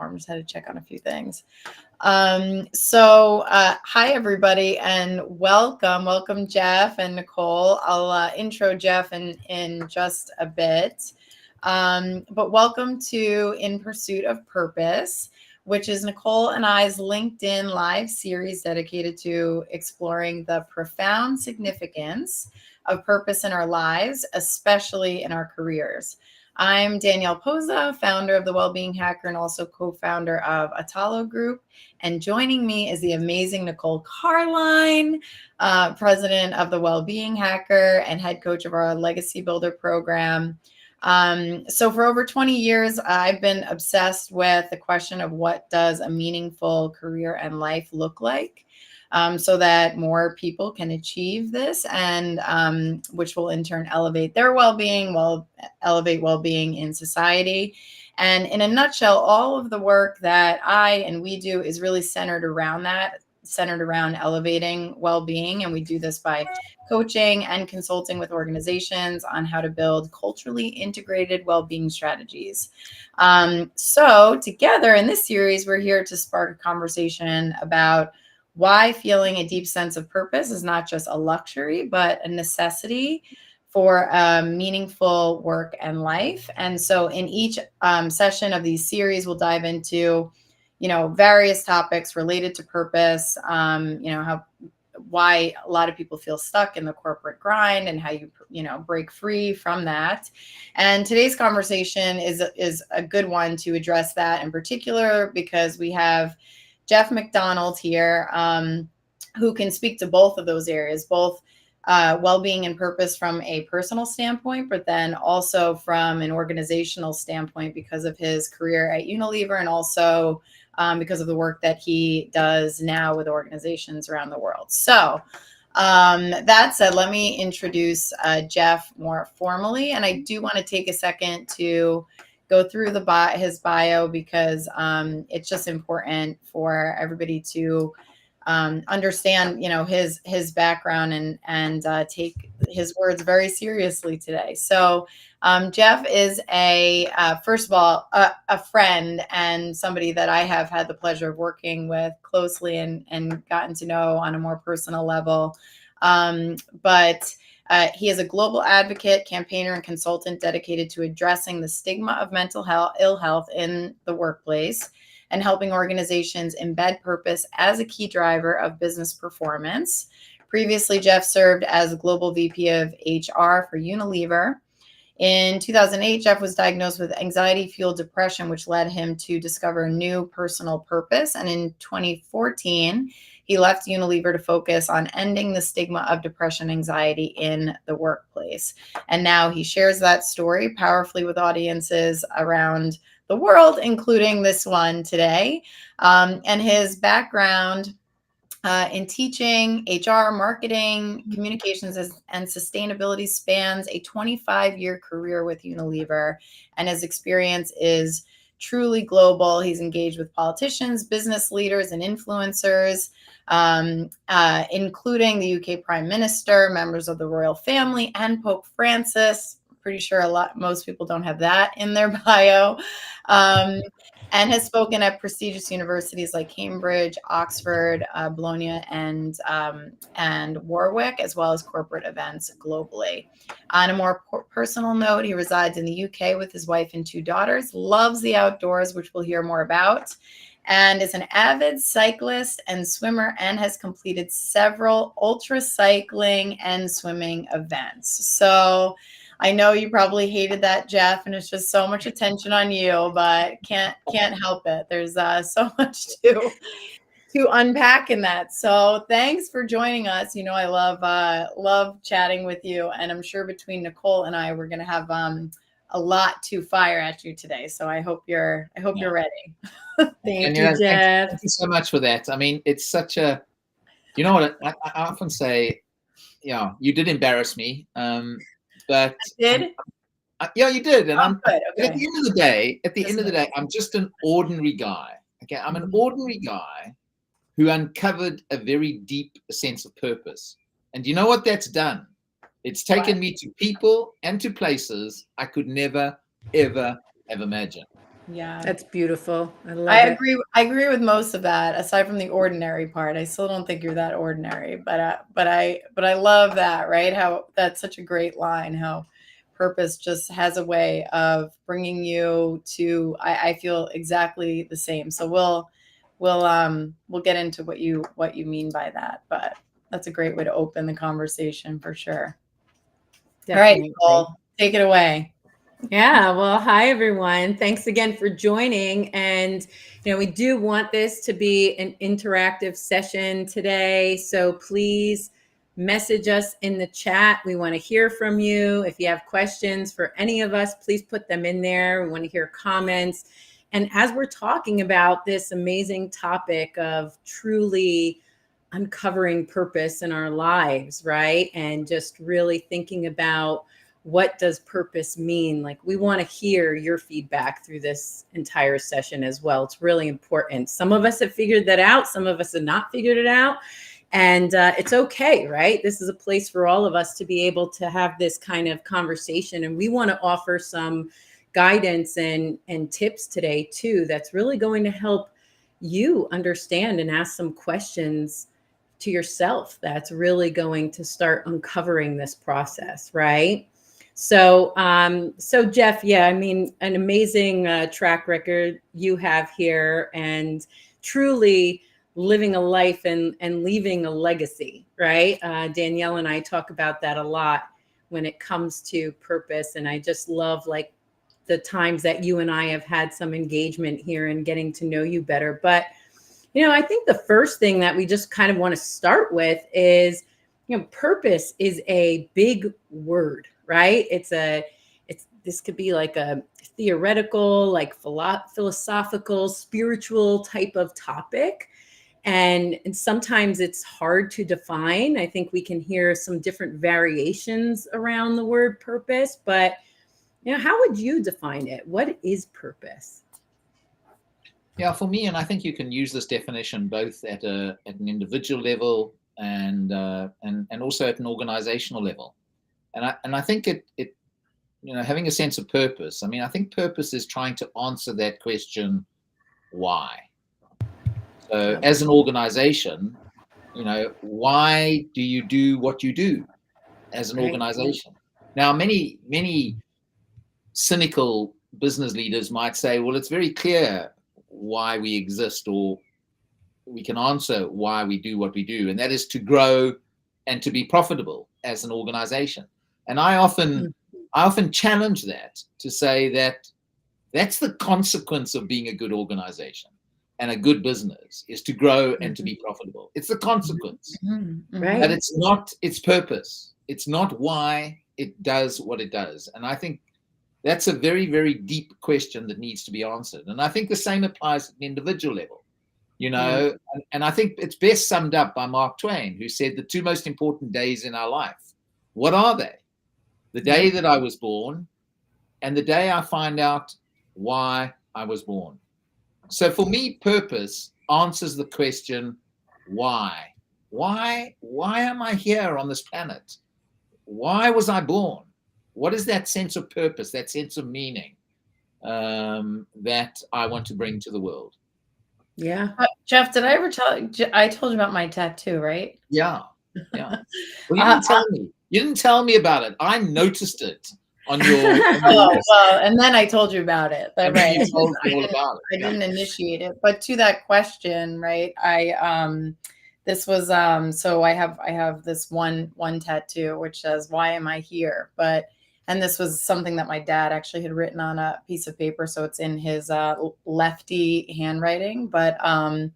platform. Just had to check on a few things. Hi everybody, and welcome Geoff and Nicole. I'll intro Geoff in just a bit. But welcome to In Pursuit of Purpose, which is Nicole and I's LinkedIn live series dedicated to exploring the profound significance of purpose in our lives, especially in our careers. I'm Danielle Poza, founder of The Wellbeing Hacker and also co-founder of Atalo Group. And joining me is the amazing Nicole Carline, president of The Wellbeing Hacker and head coach of our Legacy Builder program. So for over 20 years, I've been obsessed with the question of what does a meaningful career and life look like, so that more people can achieve this, and which will in turn elevate their well-being, elevate well-being in society. And in a nutshell, all of the work that I and we do is really centered around elevating well-being. And we do this by coaching and consulting with organizations on how to build culturally integrated well-being strategies. So together in this series, we're here to spark a conversation about why feeling a deep sense of purpose is not just a luxury, but a necessity for meaningful work and life. And so in each session of these series, we'll dive into, various topics related to purpose, why a lot of people feel stuck in the corporate grind and how you break free from that. And today's conversation is a good one to address that in particular, because we have Geoff McDonald here, who can speak to both of those areas, both well-being and purpose from a personal standpoint, but then also from an organizational standpoint because of his career at Unilever and also because of the work that he does now with organizations around the world. So that said, let me introduce Geoff more formally. And I do want to take a second to go through his bio because it's just important for everybody to understand, his background and take his words very seriously today. So Geoff is first of all, a friend and somebody that I have had the pleasure of working with closely and gotten to know on a more personal level. But he is a global advocate, campaigner, and consultant dedicated to addressing the stigma of ill health in the workplace and helping organizations embed purpose as a key driver of business performance. Previously, Geoff served as Global VP of HR for Unilever. In 2008, Geoff was diagnosed with anxiety-fueled depression, which led him to discover a new personal purpose. And in 2014, he left Unilever to focus on ending the stigma of depression and anxiety in the workplace. And now he shares that story powerfully with audiences around the world, including this one today. And his background in teaching, HR, marketing, communications, and sustainability spans a 25-year career with Unilever, and his experience is truly global. He's engaged with politicians, business leaders, and influencers, including the UK Prime Minister, members of the royal family, and Pope Francis. Pretty sure most people don't have that in their bio. And has spoken at prestigious universities like Cambridge, Oxford, Bologna, and Warwick, as well as corporate events globally. On a more personal note, he resides in the UK with his wife and 2 daughters, loves the outdoors, which we'll hear more about, and is an avid cyclist and swimmer and has completed several ultra cycling and swimming events. So I know you probably hated that, Geoff, and it's just so much attention on you, but can't help it. There's so much to unpack in that. So thanks for joining us. I love chatting with you, and I'm sure between Nicole and I, we're going to have a lot to fire at you today. So I hope you're ready. Thank you, Geoff. Thank you so much for that. I mean, it's such a, what I often say, you did embarrass me. But I did? Yeah, you did. And Okay. At the end of the day, I'm just an ordinary guy. Okay, I'm an ordinary guy who uncovered a very deep sense of purpose. And you know what that's done? It's taken me to people and to places I could never, ever have imagined. Yeah. That's beautiful. I love I it. agree. I agree with most of that, aside from the ordinary part. I still don't think you're that ordinary, but I love that, right? How that's such a great line. How purpose just has a way of bringing you to. I feel exactly the same. So we'll get into what you mean by that, but that's a great way to open the conversation for sure. Definitely. All right, Nicole, take it away. Yeah, well, hi everyone. Thanks again for joining. And we do want this to be an interactive session today. So please message us in the chat. We want to hear from you. If you have questions for any of us, please put them in there. We want to hear comments. And as we're talking about this amazing topic of truly uncovering purpose in our lives, right? And just really thinking about what does purpose mean? Like, we want to hear your feedback through this entire session as well. It's really important. Some of us have figured that out. Some of us have not figured it out. And it's okay, right? This is a place for all of us to be able to have this kind of conversation. And we want to offer some guidance and tips today too, that's really going to help you understand and ask some questions to yourself. That's really going to start uncovering this process, right? So, Geoff, yeah, I mean, an amazing track record you have here, and truly living a life and leaving a legacy, right? Danielle and I talk about that a lot when it comes to purpose, and I just love like the times that you and I have had some engagement here and getting to know you better. But I think the first thing that we just kind of want to start with is, purpose is a big word, right? This could be like a theoretical, like philosophical, spiritual type of topic. And sometimes it's hard to define. I think we can hear some different variations around the word purpose, but how would you define it? What is purpose? Yeah, for me, and I think you can use this definition both at an individual level and also at an organizational level. And I think it having a sense of purpose. I mean, I think purpose is trying to answer that question, why? So as an organization, why do you do what you do as an organization? Now, many cynical business leaders might say, well, it's very clear why we exist, or we can answer why we do what we do, and that is to grow and to be profitable as an organization. And I often challenge that, to say that that's the consequence of being a good organization and a good business, is to grow and to be profitable. It's the consequence, right? but it's not its purpose. It's not why it does what it does. And I think that's a very, very deep question that needs to be answered. And I think the same applies at an individual level, and I think it's best summed up by Mark Twain, who said the two most important days in our life, what are they? The day that I was born, and the day I find out why I was born. So for me, purpose answers the question, why? Why am I here on this planet? Why was I born? What is that sense of purpose, that sense of meaning that I want to bring to the world? Yeah. Geoff, did I ever I told you about my tattoo, right? Yeah. Well, you didn't tell me. You didn't tell me about it. I noticed it on your. Well, and then I told you about it. Right. You told me all about it. I didn't initiate it, but to that question, right? This was so I have this one tattoo which says, "Why am I here?" And this was something that my dad actually had written on a piece of paper, so it's in his lefty handwriting. But to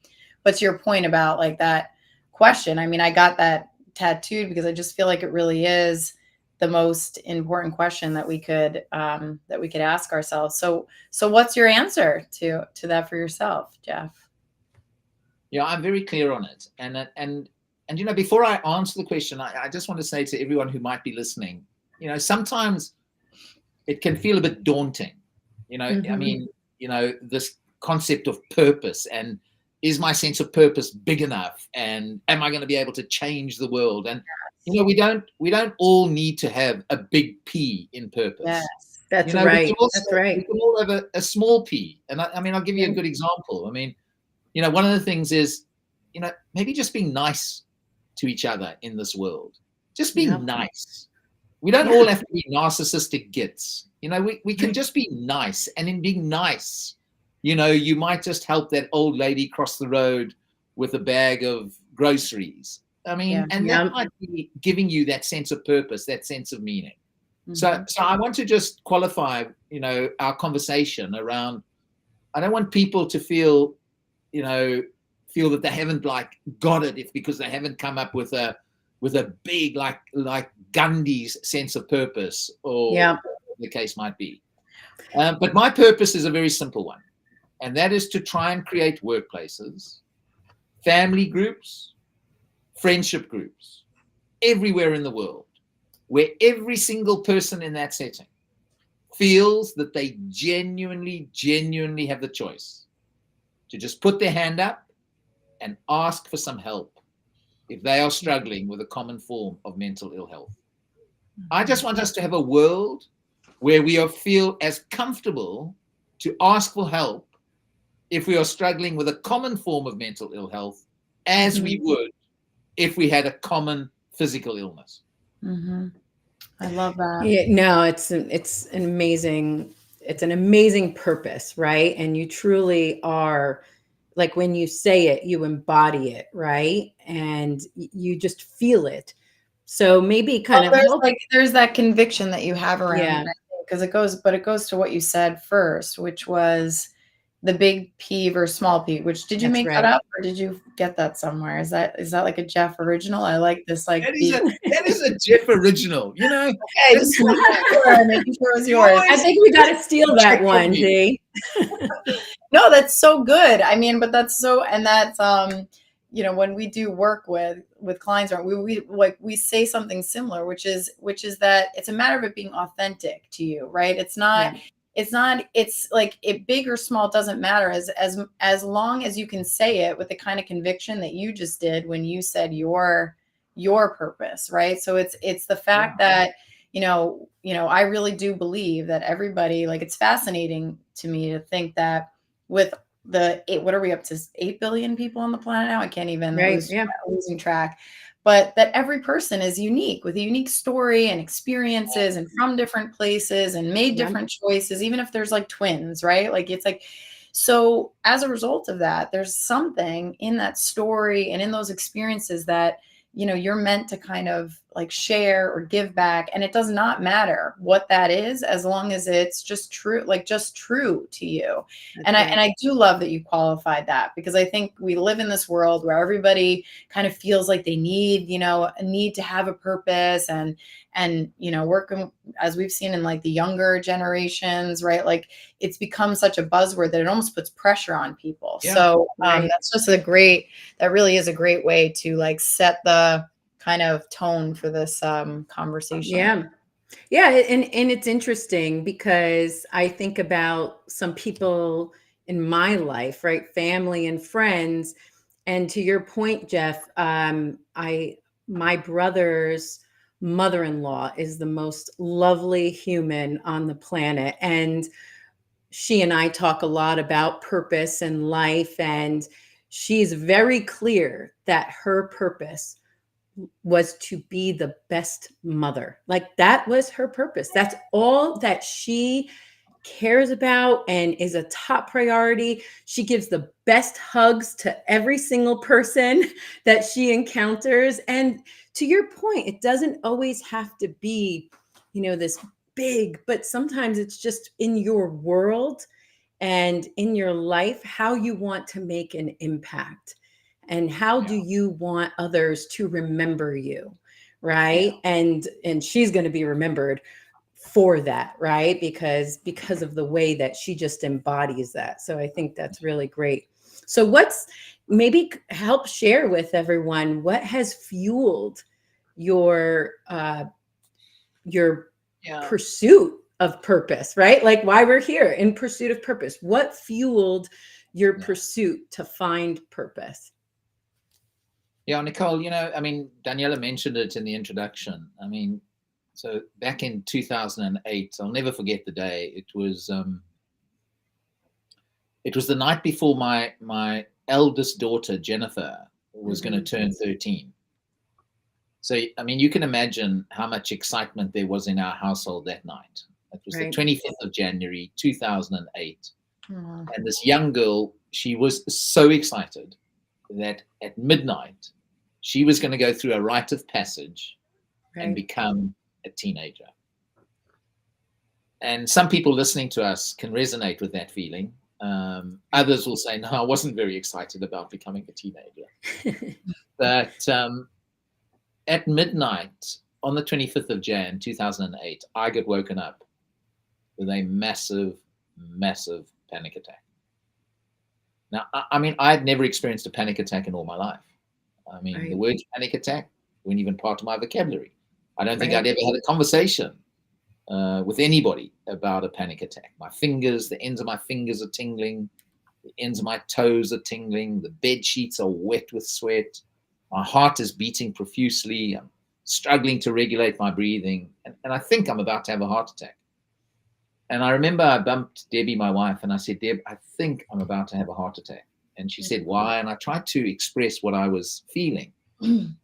your point about like that question, I mean, I got that tattooed because I just feel like it really is the most important question that we could ask ourselves. So what's your answer to that for yourself, Geoff? Yeah, I'm very clear on it. And before I answer the question, I just want to say to everyone who might be listening, sometimes it can feel a bit daunting. I mean, this concept of purpose, and is my sense of purpose big enough? And am I going to be able to change the world? And we don't all need to have a big P in purpose. Yes. That's We right. can also, That's right. we can all have a small P. And I mean, I'll give you a good example. I mean, one of the things is, maybe just being nice to each other in this world. Just being nice. We don't all have to be narcissistic gits. We can just be nice. And in being nice, you might just help that old lady cross the road with a bag of groceries. I mean, that might be giving you that sense of purpose, that sense of meaning. So I want to just qualify, our conversation around, I don't want people to feel that they haven't got it because they haven't come up with a big, like Gandhi's sense of purpose, or whatever the case might be. But my purpose is a very simple one. And that is to try and create workplaces, family groups, friendship groups, everywhere in the world, where every single person in that setting feels that they genuinely have the choice to just put their hand up and ask for some help if they are struggling with a common form of mental ill health. I just want us to have a world where we feel as comfortable to ask for help if we are struggling with a common form of mental ill health as we would if we had a common physical illness. I love that. Yeah, no, it's an amazing purpose, right? And you truly are, like, when you say it, you embody it, right? And you just feel it. So maybe kind of there's that conviction that you have around it, because it goes to what you said first, which was the big P versus small P. Which, did you make that up, or did you get that somewhere? Is that like a Geoff original? I like this. Like, that is a Geoff original. Okay, just making sure it was yours. I think we got to steal that one, D. No, that's so good. I mean, but that's so, and that's when we do work with clients, we say something similar, which is that it's a matter of it being authentic to you, right? It's not. It's like, it big or small doesn't matter, as long as you can say it with the kind of conviction that you just did when you said your purpose, right? So it's the fact that I really do believe that everybody, like, it's fascinating to me to think that with what are we up to, 8 billion people on the planet now? I can't even, losing track. But that every person is unique, with a unique story and experiences, and from different places, and made different choices, even if there's like twins, right? Like, it's like, so as a result of that, there's something in that story and in those experiences that, you're meant to kind of like share or give back. And it does not matter what that is, as long as it's just true, just true to you. And I do love that you qualified that, because I think we live in this world where everybody kind of feels like they need, a need to have a purpose, and working, as we've seen in like the younger generations, right? Like, it's become such a buzzword that it almost puts pressure on people. So that's just that really is a great way to like set the kind of tone for this conversation. And it's interesting, because I think about some people in my life, right? Family and friends. And to your point, Geoff, my brother's mother-in-law is the most lovely human on the planet, and she and I talk a lot about purpose and life, and she's very clear that her purpose was to be the best mother. Like, that was her purpose. That's all that she cares about and is a top priority. She gives the best hugs to every single person that she encounters. And to your point, it doesn't always have to be, this big, but sometimes it's just in your world and in your life, how you want to make an impact. And how do you want others to remember you, right? And she's going to be remembered for that, right? Because of the way that she just embodies that. So I think that's really great. So maybe help share with everyone, what has fueled your pursuit of purpose, right? Like, why we're here, in pursuit of purpose. What fueled your pursuit to find purpose? Yeah, Nicole, I mean, Danielle mentioned it in the introduction. I mean, So back in 2008, I'll never forget the day. It was the night before my eldest daughter, Jennifer, was going to turn 13. So, I mean, you can imagine how much excitement there was in our household that night. It was the 25th of January, 2008. And this young girl, she was so excited that at midnight, she was going to go through a rite of passage and become a teenager. And some people listening to us can resonate with that feeling. Others will say, no, I wasn't very excited about becoming a teenager. But at midnight on the 25th of Jan, 2008, I got woken up with a massive, massive panic attack. Now, I mean, I had never experienced a panic attack in all my life. I mean, the words panic attack weren't even part of my vocabulary. I don't think I'd ever had a conversation with anybody about a panic attack. My fingers, the ends of my fingers are tingling. The ends of my toes are tingling. The bed sheets are wet with sweat. My heart is beating profusely. I'm struggling to regulate my breathing. And I think I'm about to have a heart attack. And I remember I bumped Debbie, my wife, and I said, Deb, I think I'm about to have a heart attack. And she said, why? And I tried to express what I was feeling. And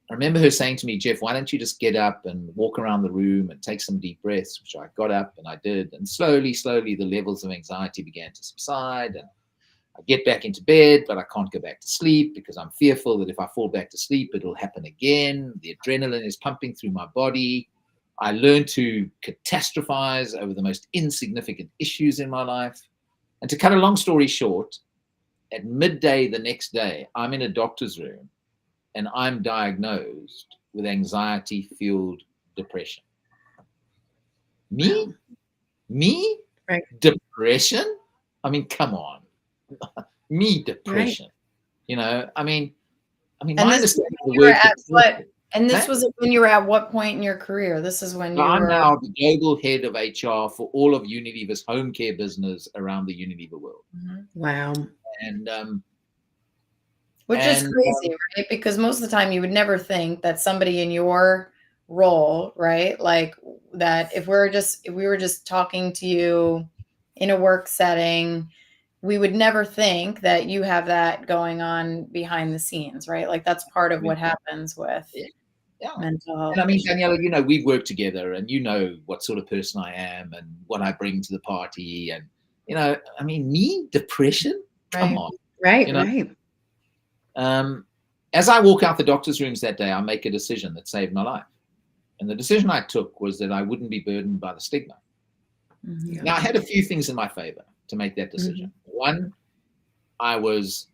I remember her saying to me, Geoff, why don't you just get up and walk around the room and take some deep breaths, which I got up and I did. And slowly, slowly, the levels of anxiety began to subside. And I get back into bed, but I can't go back to sleep because I'm fearful that if I fall back to sleep, it'll happen again. The adrenaline is pumping through my body. I learned to catastrophize over the most insignificant issues in my life. And to cut a long story short, at midday the next day, I'm in a doctor's room and I'm diagnosed with anxiety-fueled depression. Me? Depression? I mean, come on. Me, depression. You know, I mean, my understanding of the word. And this was when you were at what point in your career? This is when you were. I'm now the global head of HR for all of Unilever's home care business around the Unilever world. Wow. And which is crazy, right? Because most of the time you would never think that somebody in your role, right? Like that if we were just talking to you in a work setting, we would never think that you have that going on behind the scenes, right? Like that's part of what happens with mental health. And I mean, Danielle, you know, we've worked together and you know what sort of person I am and what I bring to the party. And, you know, I mean, me, depression? Come on. Right, you know? As I walk out the doctor's rooms that day, I make a decision that saved my life. And the decision I took was that I wouldn't be burdened by the stigma. Now, I had a few things in my favor to make that decision. One, I was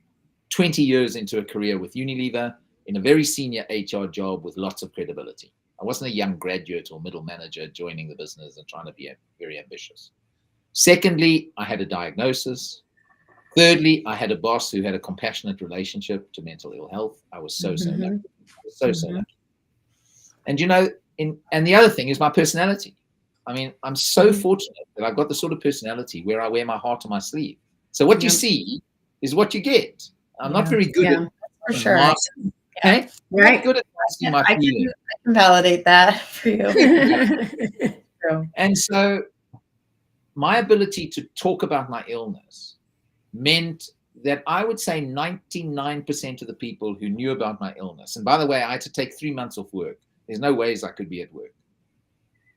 20 years into a career with Unilever in a very senior HR job with lots of credibility. I wasn't a young graduate or middle manager joining the business and trying to be very ambitious. Secondly, I had a diagnosis. Thirdly, I had a boss who had a compassionate relationship to mental ill health. I was so lucky. So lucky. And you know, and the other thing is my personality. I mean, I'm so fortunate that I've got the sort of personality where I wear my heart on my sleeve. So what you see is what you get. I'm not very good at for sure. Okay? Right. Good at masking my feelings. I can validate that for you. And so my ability to talk about my illness meant that I would say 99% of the people who knew about my illness, and by the way, I had to take 3 months off work. There's no ways I could be at work.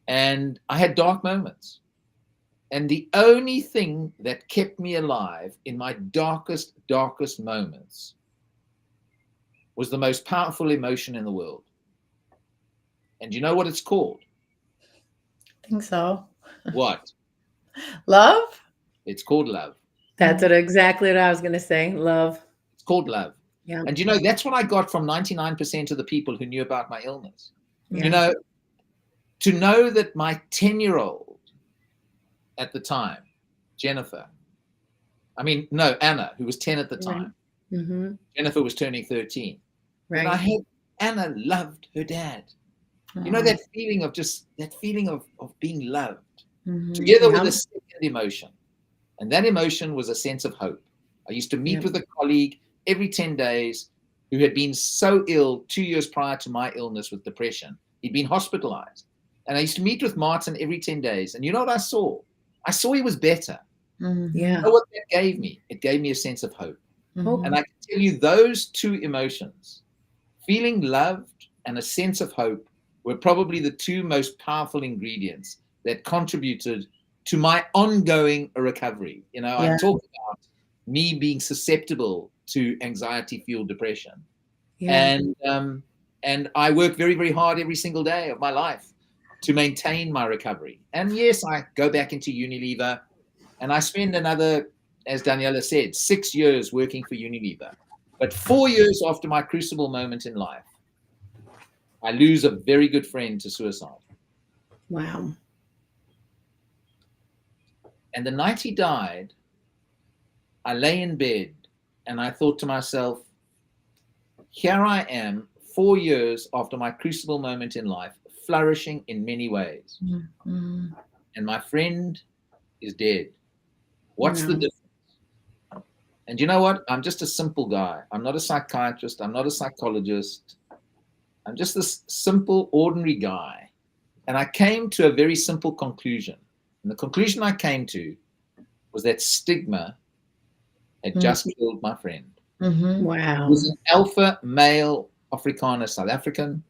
And I had dark moments. And the only thing that kept me alive in my darkest, darkest moments was the most powerful emotion in the world. And you know what it's called? I think so. What? Love? It's called love. That's exactly what I was going to say. Love. It's called love. Yeah. And you know, that's what I got from 99% of the people who knew about my illness. You know, to know that my 10-year-old at the time, Jennifer, Anna, who was 10 at the time, Jennifer was turning 13. And I had, Anna loved her dad. You know, that feeling of being loved together with a second emotion. And that emotion was a sense of hope. I used to meet with a colleague every 10 days who had been so ill 2 years prior to my illness with depression. He'd been hospitalized. And I used to meet with Martin every 10 days. And you know what I saw? I saw he was better. Mm-hmm. Yeah. You know what that gave me? It gave me a sense of hope. Mm-hmm. And I can tell you those two emotions, feeling loved and a sense of hope, were probably the two most powerful ingredients that contributed to my ongoing recovery. You know, I talk about me being susceptible to anxiety-fueled depression. Yeah. And I work very, very hard every single day of my life to maintain my recovery. And yes, I go back into Unilever and I spend another, as Danielle said, 6 years working for Unilever. But 4 years after my crucible moment in life, I lose a very good friend to suicide. Wow. And the night he died, I lay in bed and I thought to myself, here I am 4 years after my crucible moment in life, flourishing in many ways. Mm-hmm. And my friend is dead. What's the Wow. difference? And you know what? I'm just a simple guy. I'm not a psychiatrist. I'm not a psychologist. I'm just this simple, ordinary guy. And I came to a very simple conclusion. And the conclusion I came to was that stigma had just killed my friend. Mm-hmm. He Wow. was an alpha male Afrikaner South African.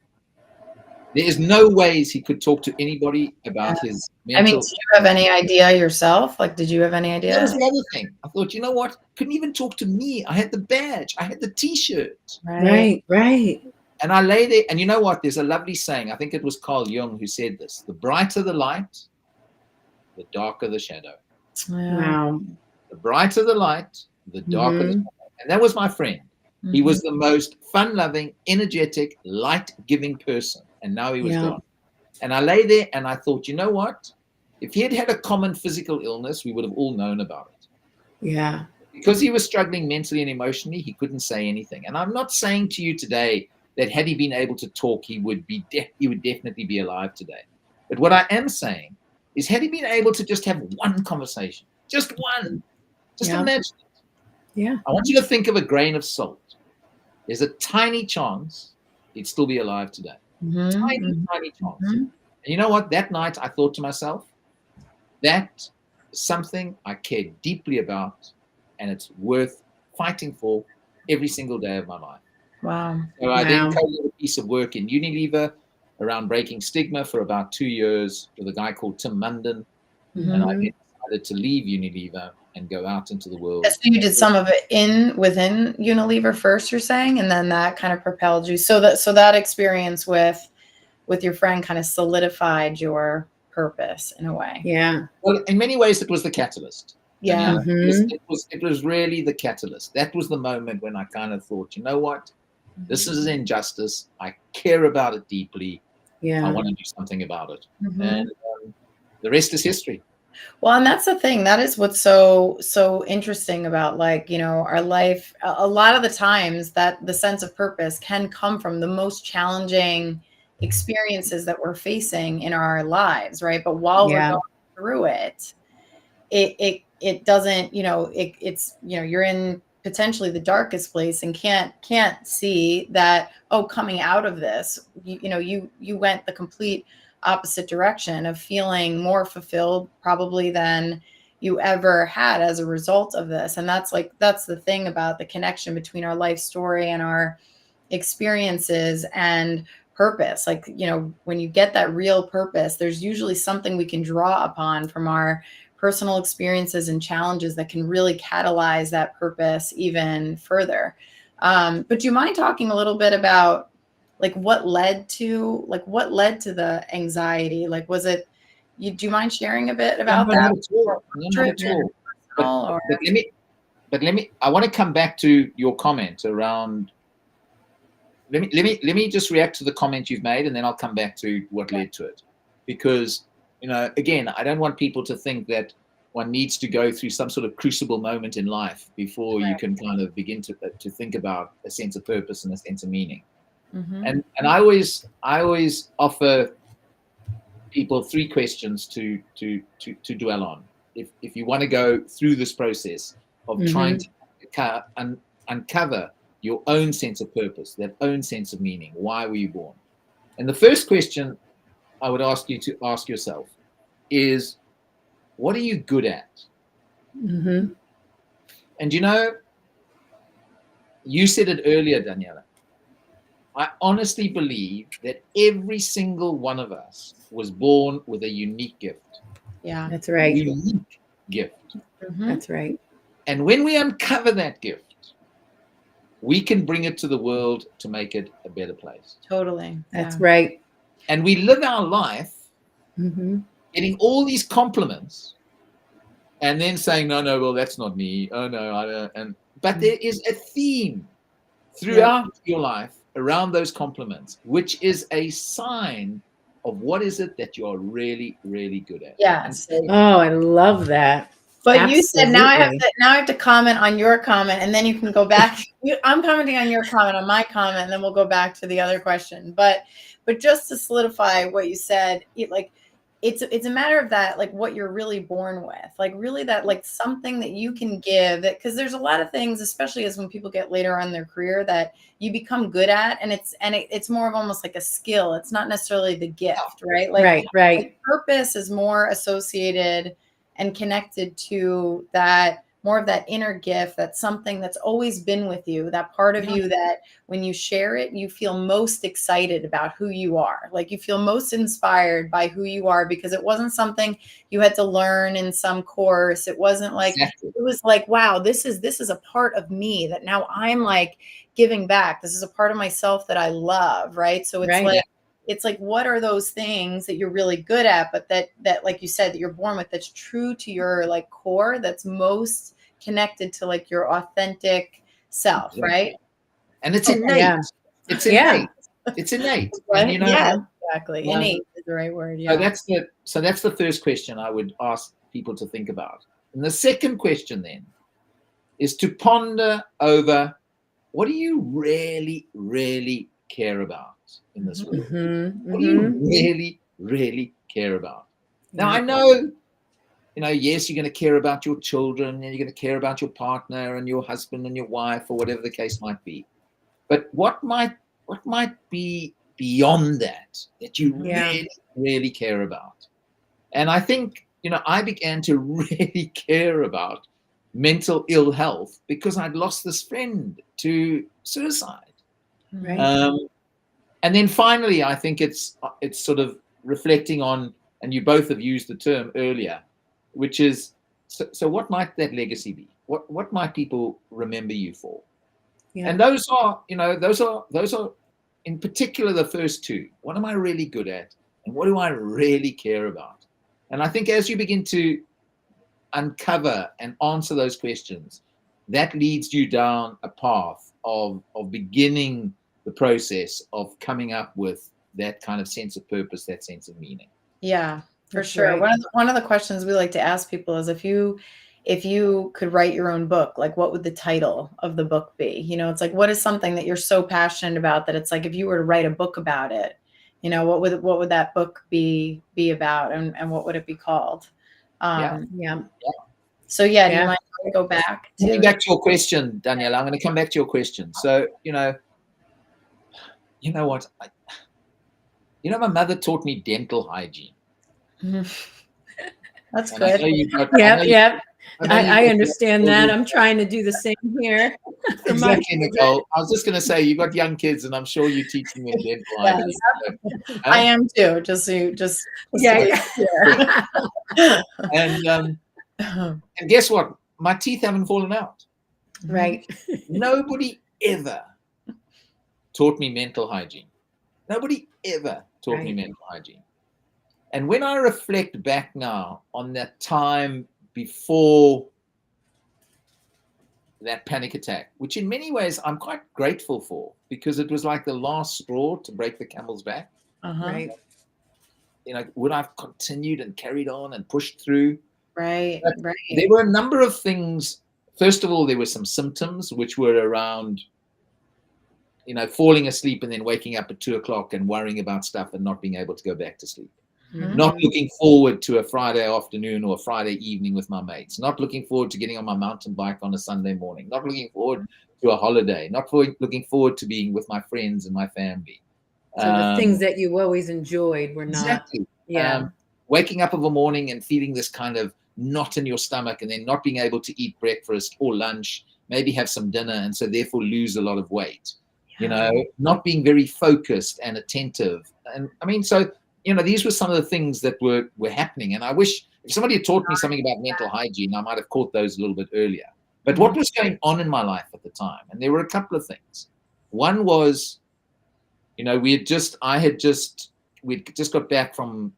There is no ways he could talk to anybody about his mental. I mean, do you have any idea yourself? Like, did you have any idea? That was the other thing. I thought, you know what? Couldn't even talk to me. I had the badge. I had the T-shirt. Right. Right. And I lay there. And you know what? There's a lovely saying. I think it was Carl Jung who said this. The brighter the light, the darker the shadow. Wow. The brighter the light, the darker the shadow. And that was my friend. He was the most fun-loving, energetic, light-giving person. And now he was gone. And I lay there and I thought, you know what? If he had had a common physical illness, we would have all known about it. Yeah. Because he was struggling mentally and emotionally, he couldn't say anything. And I'm not saying to you today that had he been able to talk, he would definitely be alive today. But what I am saying is, had he been able to just have one conversation, just one, just imagine it. Yeah. I want you to think of a grain of salt. There's a tiny chance he'd still be alive today. Tiny chance. And you know what? That night I thought to myself, that is something I care deeply about, and it's worth fighting for every single day of my life. Wow. So I then co-led a piece of work in Unilever around breaking stigma for about 2 years with a guy called Tim Munden. And I then decided to leave Unilever and go out into the world. So you did some of it within Unilever first, you're saying, and then that kind of propelled you. So that experience with your friend kind of solidified your purpose in a way. Yeah. Well, in many ways, it was the catalyst. Yeah. It was really the catalyst. That was the moment when I kind of thought, you know what? This is an injustice. I care about it deeply. Yeah. I want to do something about it. And the rest is history. Well, and that's the thing. That is what's so interesting about, like, you know, our life. A lot of the times that the sense of purpose can come from the most challenging experiences that we're facing in our lives, right? But while we're going through it, it doesn't, you know, it's, you know, you're in potentially the darkest place and can't see that, oh, coming out of this, you went the complete opposite direction of feeling more fulfilled probably than you ever had as a result of this. And that's the thing about the connection between our life story and our experiences and purpose. Like, you know, when you get that real purpose, there's usually something we can draw upon from our personal experiences and challenges that can really catalyze that purpose even further. But do you mind talking a little bit about like what led to the anxiety? Like, was it, do you mind sharing a bit about that? Not at all. But let me, I want to come back to your comment around, let me just react to the comment you've made, and then I'll come back to what led to it. Because, you know, again, I don't want people to think that one needs to go through some sort of crucible moment in life before you can kind of begin to think about a sense of purpose and a sense of meaning. And I always offer people 3 questions to dwell on if you want to go through this process of trying to uncover your own sense of purpose, that own sense of meaning. Why were you born? And the first question I would ask you to ask yourself is, what are you good at? Mm-hmm. And you know, you said it earlier, Daniela. I honestly believe that every single one of us was born with a unique gift. Yeah. That's right. Unique gift. Mhm. That's right. And when we uncover that gift, we can bring it to the world to make it a better place. Totally. That's Yeah. right. And we live our life Mm-hmm. getting all these compliments and then saying, no, well, that's not me. Oh, no, I don't. But there is a theme throughout your life around those compliments, which is a sign of what is it that you're really, really good at. Yes. And so, Oh, I love that. But you said now I Absolutely. have to comment on your comment, and then you can go back. I'm commenting on your comment, on my comment, and then we'll go back to the other question. But just to solidify what you said, it's a matter of that, like what you're really born with, like really that, like something that you can give, that because there's a lot of things, especially as when people get later on in their career, that you become good at, and it's more of almost like a skill. It's not necessarily the gift, right? Like purpose is more associated and connected to that, more of that inner gift, that's something that's always been with you, that part of you that when you share it, you feel most excited about who you are. Like you feel most inspired by who you are, because it wasn't something you had to learn in some course. It wasn't like, it was like, wow, this is a part of me that now I'm like giving back. This is a part of myself that I love, right? So it's it's like, what are those things that you're really good at, but that like you said, that you're born with, that's true to your like core, that's most connected to like your authentic self, right? And it's innate. Yeah. It's innate. It's innate. And you know, exactly. Innate is the right word. Yeah. So that's the first question I would ask people to think about. And the second question then is to ponder over, what do you really, really care about in this world? Mm-hmm. What do you really, really care about? Now, I know, yes, you're going to care about your children, and you're going to care about your partner and your husband and your wife, or whatever the case might be. But what might be beyond that you really, really care about? And I think, I began to really care about mental ill health because I'd lost this friend to suicide. Right. And then finally, I think it's sort of reflecting on, and you both have used the term earlier, which is, so what might that legacy be? What might people remember you for? Yeah. And those are in particular the first two. What am I really good at? And what do I really care about? And I think as you begin to uncover and answer those questions, that leads you down a path of beginning the process of coming up with that kind of sense of purpose, that sense of meaning. Yeah, for sure. Right. One of the questions we like to ask people is, if you could write your own book, like what would the title of the book be? It's like, what is something that you're so passionate about that it's like, if you were to write a book about it, what would that book be about, and what would it be called? So do you mind to go back to your question, Danielle? I'm going to come back to your question. So, you know what? My mother taught me dental hygiene. That's good. I understand that. I'm trying to do the same here. Exactly, Nicole. I was just going to say, you've got young kids, and I'm sure you're teaching them dental hygiene. So, I am too. And guess what? My teeth haven't fallen out. Right. Nobody ever taught me mental hygiene. Nobody ever taught me mental hygiene. And when I reflect back now on that time before that panic attack, which in many ways I'm quite grateful for, because it was like the last straw to break the camel's back. Right. Would I have continued and carried on and pushed through? Right. There were a number of things. First of all, there were some symptoms which were around, falling asleep and then waking up at 2:00 and worrying about stuff and not being able to go back to sleep. Mm-hmm. Not looking forward to a Friday afternoon or a Friday evening with my mates. Not looking forward to getting on my mountain bike on a Sunday morning. Not looking forward to a holiday. Not looking forward to being with my friends and my family. So the things that you always enjoyed were not. Exactly. Yeah. Waking up of a morning and feeling this kind of knot in your stomach, and then not being able to eat breakfast or lunch, maybe have some dinner, and so therefore lose a lot of weight. You know, not being very focused and attentive. And I mean, so, you know, these were some of the things that were happening. And I wish if somebody had taught me something about mental hygiene, I might have caught those a little bit earlier. But what was going on in my life at the time? And there were a couple of things. One was, you know, we'd just got back from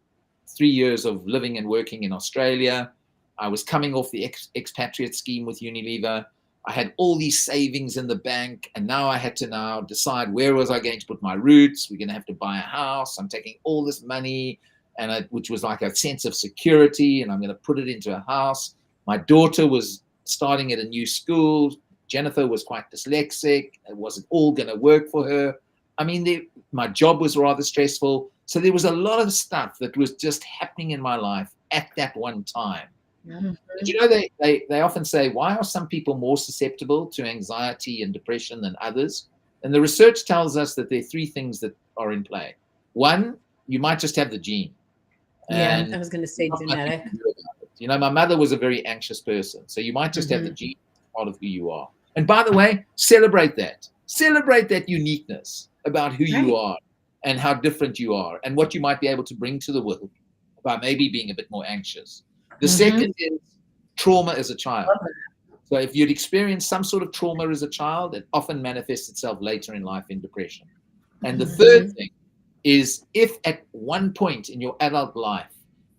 3 years of living and working in Australia. I was coming off the expatriate scheme with Unilever. I had all these savings in the bank, and now I had to decide where was I going to put my roots. We're going to have to buy a house. I'm taking all this money, which was like a sense of security, and I'm going to put it into a house. My daughter was starting at a new school. Jennifer was quite dyslexic. It wasn't all going to work for her. I mean, my job was rather stressful. So there was a lot of stuff that was just happening in my life at that one time. But, you know, they often say, why are some people more susceptible to anxiety and depression than others? And the research tells us that there are three things that are in play. One, you might just have the gene. Yeah, I was going to say genetic. You know, my mother was a very anxious person. So you might just have the gene, part of who you are. And by the way, celebrate that. Celebrate that uniqueness about who you are and how different you are and what you might be able to bring to the world by maybe being a bit more anxious. The second is trauma as a child. So if you'd experienced some sort of trauma as a child, it often manifests itself later in life in depression. And the third thing is, if at one point in your adult life,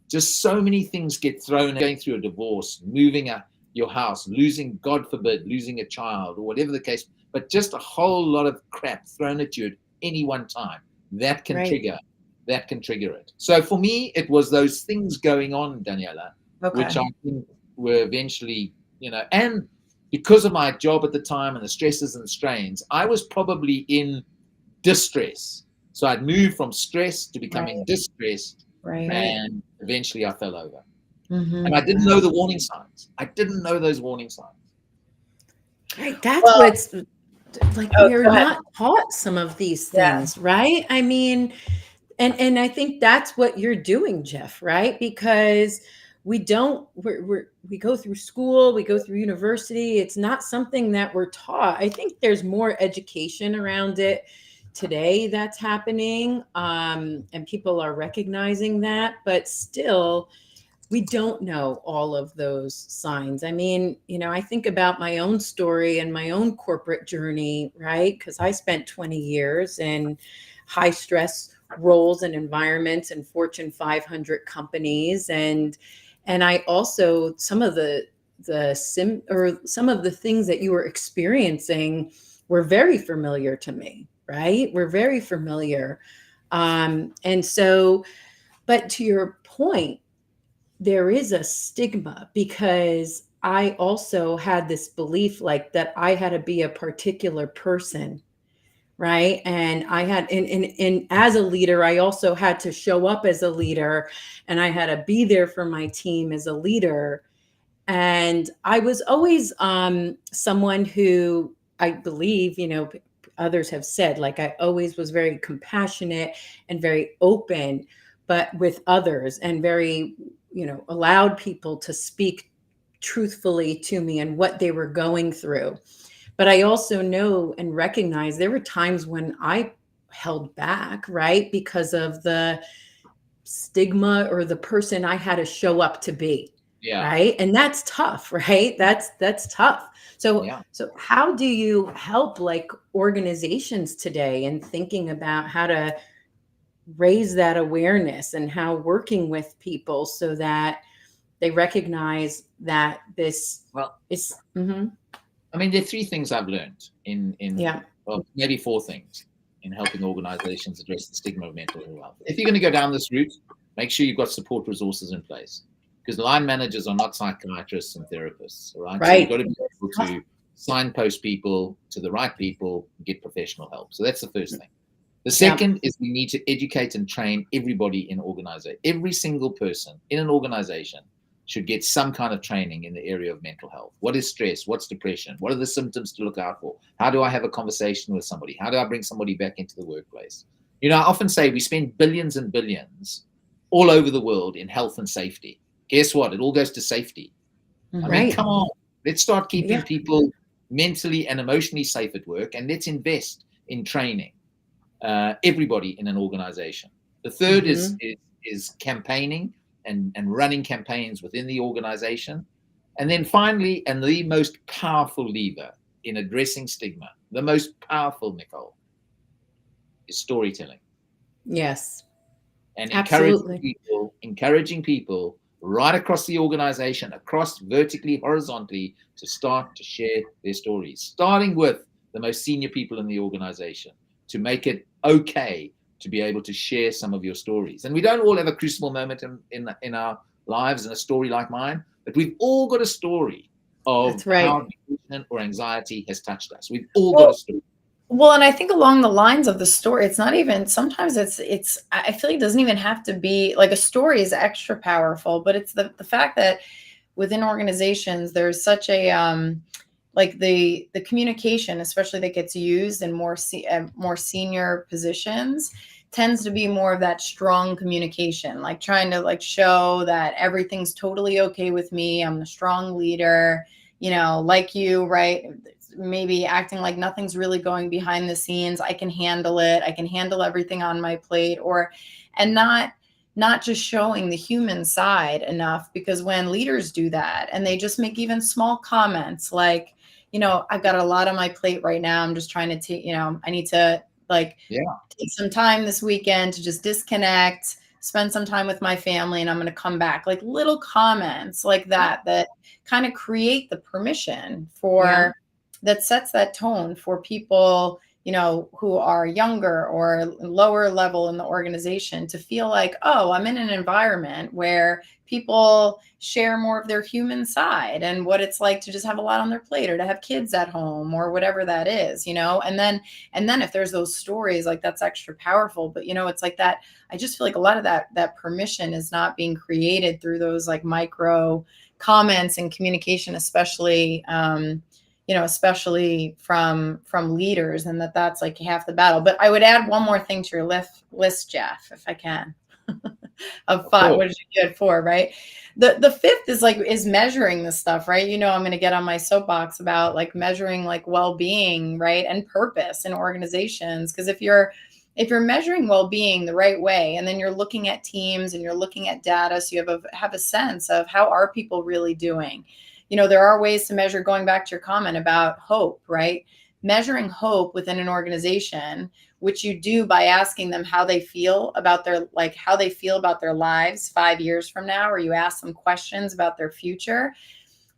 just so many things get thrown, going through a divorce, moving your house, losing, God forbid, losing a child or whatever the case, but just a whole lot of crap thrown at you at any one time, that can trigger it. So for me, it was those things going on, Daniela, which I think were eventually, you know, and because of my job at the time and the stresses and strains, I was probably in distress. So I'd moved from stress to becoming distressed, and eventually I fell over. And I didn't know the warning signs. I didn't know those warning signs. Right. That's what's like, we're not taught some of these things, right? I mean, and I think that's what you're doing, Geoff, right? Because we go through school, we go through university. It's not something that we're taught. I think there's more education around it today that's happening, and people are recognizing that, but still, we don't know all of those signs. I mean, you know, I think about my own story and my own corporate journey, right? Because I spent 20 years in high stress roles and environments and Fortune 500 companies. And I also, some of the things that you were experiencing were very familiar to me, right? We're very familiar. And so, but to your point, there is a stigma, because I also had this belief like that I had to be a particular person, right? And I had, and as a leader, I also had to show up as a leader, and I had to be there for my team as a leader. And I was always someone who, I believe, you know, others have said, like, I always was very compassionate and very open, but with others, and very, you know, allowed people to speak truthfully to me and what they were going through. But I also know and recognize there were times when I held back, right? Because of the stigma or the person I had to show up to be. Yeah. Right. And that's tough, right? That's tough. So, so how do you help like organizations today in thinking about how to raise that awareness, and how working with people so that they recognize that this is, I mean, there are three things I've learned well, maybe four things in helping organizations address the stigma of mental health. If you're going to go down this route, make sure you've got support resources in place, because line managers are not psychiatrists and therapists, right? So you've got to be able to signpost people to the right people and get professional help. So that's the first thing. The second is we need to educate and train everybody in organization. Every single person in an organization should get some kind of training in the area of mental health. What is stress? What's depression? What are the symptoms to look out for? How do I have a conversation with somebody? How do I bring somebody back into the workplace? You know, I often say we spend billions and billions all over the world in health and safety. Guess what? It all goes to safety. I mean, Right. come on, let's start keeping Yeah. people mentally and emotionally safe at work, and let's invest in training everybody in an organization. The third is campaigning and running campaigns within the organization. And then finally, and the most powerful lever in addressing stigma, the most powerful, Nicole, is storytelling. Yes. And Absolutely. encouraging people right across the organization, across vertically, horizontally, to start to share their stories, starting with the most senior people in the organization, to make it okay to be able to share some of your stories. And we don't all have a crucible moment in our lives and a story like mine, but we've all got a story of That's right. how depression or anxiety has touched us. We've all got a story. Well, and I think along the lines of the story, it's not even, sometimes I feel like it doesn't even have to be like, a story is extra powerful, but it's the fact that within organizations, there's such a, like the communication, especially that gets used in more senior positions, tends to be more of that strong communication, like trying to like show that everything's totally okay with me. I'm the strong leader, you know, like you, right? Maybe acting like nothing's really going behind the scenes. I can handle it. I can handle everything on my plate, and not just showing the human side enough, because when leaders do that and they just make even small comments like, you know, I've got a lot on my plate right now. I'm just trying to take, you know, I need to like take some time this weekend to just disconnect, spend some time with my family, and I'm going to come back. Like little comments like that kind of create the permission for that sets that tone for people, you know, who are younger or lower level in the organization to feel like, oh, I'm in an environment where people share more of their human side and what it's like to just have a lot on their plate or to have kids at home or whatever that is, you know. And then if there's those stories, like that's extra powerful. But, you know, it's like that. I just feel like a lot of that permission is not being created through those like micro comments and communication, especially, you know, especially from leaders, and that's like half the battle. But I would add one more thing to your list, Geoff, if I can, of five. What did you get? 4, right? The fifth is measuring this stuff, right? You know, I'm going to get on my soapbox about like measuring like well-being, right, and purpose in organizations, because if you're measuring well-being the right way, and then you're looking at teams and you're looking at data, so you have a sense of how are people really doing. You know, there are ways to measure, going back to your comment about hope, right? Measuring hope within an organization, which you do by asking them how they feel about their lives 5 years from now, or you ask them questions about their future.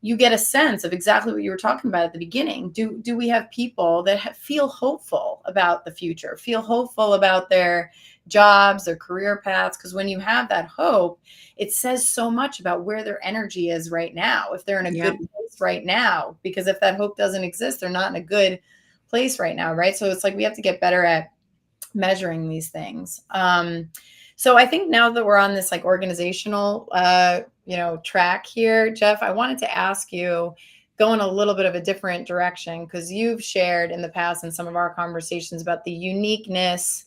You get a sense of exactly what you were talking about at the beginning. Do we have people that feel hopeful about the future, feel hopeful about their jobs, their career paths? Because when you have that hope, it says so much about where their energy is right now, if they're in a good place right now. Because if that hope doesn't exist, they're not in a good place right now, right? So it's like we have to get better at measuring these things. So I think now that we're on this like organizational, you know, track here, Geoff, I wanted to ask you, going a little bit of a different direction, because you've shared in the past in some of our conversations about the uniqueness,